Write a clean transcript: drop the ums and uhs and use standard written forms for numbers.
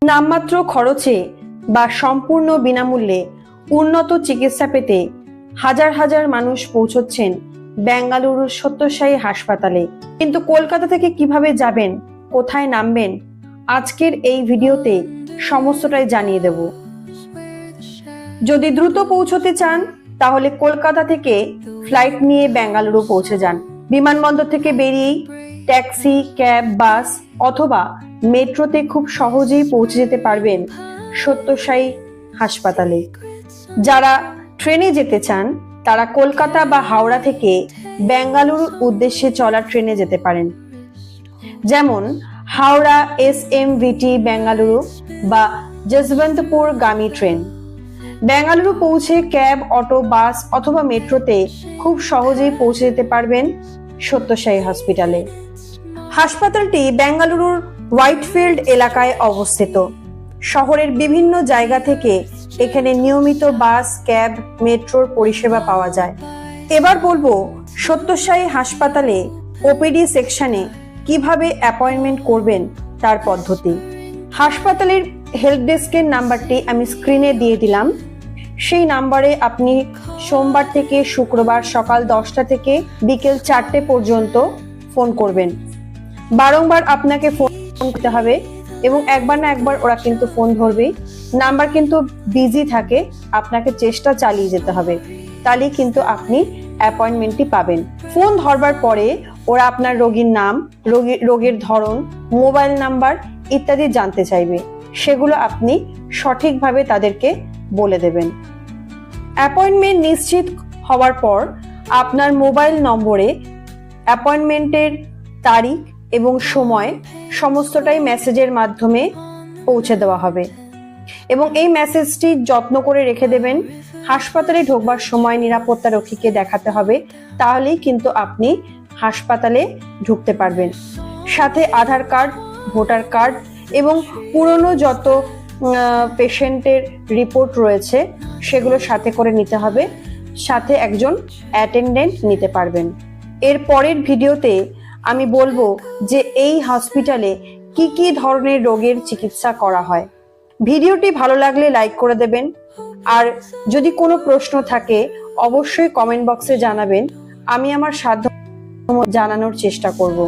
নামমাত্র খরচে বা সম্পূর্ণ বিনামূল্যে উন্নত চিকিৎসা পেতে হাজার হাজার মানুষ পৌঁছচ্ছেন বেঙ্গালুরুর সত্যসাই হাসপাতালে। কিন্তু কলকাতা থেকে কিভাবে যাবেন, কোথায় নামবেন, আজকের এই ভিডিওতে সমস্তটাই জানিয়ে দেব। যদি দ্রুত পৌঁছতে চান তাহলে কলকাতা থেকে ফ্লাইট নিয়ে বেঙ্গালুরু পৌঁছে যান। বিমানবন্দর থেকে বেরিয়েই ট্যাক্সি, ক্যাব, বাস অথবা মেট্রোতে খুব সহজেই পৌঁছে যেতে পারবেন সত্যসাই হাসপাতালে। যারা ট্রেনে যেতে চান তারা কলকাতা বা হাওড়া থেকে বেঙ্গালুরুর উদ্দেশ্যে চলা ট্রেনে যেতে পারেন, যেমন হাওড়া SMVT বেঙ্গালুরু বা যশবন্তপুর গামী ট্রেন। বেঙ্গালুরু পৌঁছে ক্যাব, অটো, বাস অথবা মেট্রোতে খুব সহজেই পৌঁছে যেতে পারবেন সত্যসাই হসপিটালে। হাসপাতালটি বেঙ্গালুরুর হোয়াইটফিল্ড এলাকায় অবস্থিত। শহরের বিভিন্ন জায়গা থেকে এখানে নিয়মিত বাস, ক্যাব, মেট্রোর পরিষেবা পাওয়া যায়। এবার বলবো সত্যসাই হাসপাতালে OPD সেকশনে কিভাবে অ্যাপয়েন্টমেন্ট করবেন তার পদ্ধতি। হাসপাতালের হেল্প ডেস্কের নাম্বারটি আমি স্ক্রিনে দিয়ে দিলাম। সেই নাম্বারে আপনি সোমবার থেকে শুক্রবার সকাল 10টা থেকে বিকেল 4টে পর্যন্ত ফোন করবেন। বারংবার আপনাকে ফোন করতে হবে এবং একবার না একবার ওরা কিন্তু ফোন ধরবেই। নাম্বার কিন্তু বিজি থাকে, আপনাকে চেষ্টা চালিয়ে যেতে হবে, তাহলেই কিন্তু আপনি অ্যাপয়েন্টমেন্টটি পাবেন। ফোন ধরবার পরে ওরা আপনার রোগীর নাম, রোগের ধরন, মোবাইল নাম্বার ইত্যাদি জানতে চাইবে। সেগুলো আপনি সঠিকভাবে তাদেরকে বলে দেবেন। অ্যাপয়েন্টমেন্ট নিশ্চিত হওয়ার পর আপনার মোবাইল নম্বরে অ্যাপয়েন্টমেন্টের তারিখ এবং সময় সমস্তটাই মেসেজের মাধ্যমে পৌঁছে দেওয়া হবে এবং এই মেসেজটি যত্ন করে রেখে দেবেন। হাসপাতালে ঢোকবার সময় নিরাপত্তা রক্ষীকে দেখাতে হবে, তাহলেই কিন্তু আপনি হাসপাতালে ঢুকতে পারবেন। সাথে আধার কার্ড, ভোটার কার্ড এবং পুরনো যত পেশেন্টের রিপোর্ট রয়েছে সেগুলো সাথে করে নিতে হবে। সাথে একজন অ্যাটেন্ডেন্ট নিতে পারবেন। এর পরের ভিডিওতে আমি বলবো যে এই হসপিটালে কি কি ধরনের রোগের চিকিৎসা করা হয়। ভিডিওটি ভালো লাগলে লাইক করে দেবেন, আর যদি কোনো প্রশ্ন থাকে অবশ্যই কমেন্ট বক্সে জানাবেন। আমি আমার সাধ্য জানানোর চেষ্টা করব।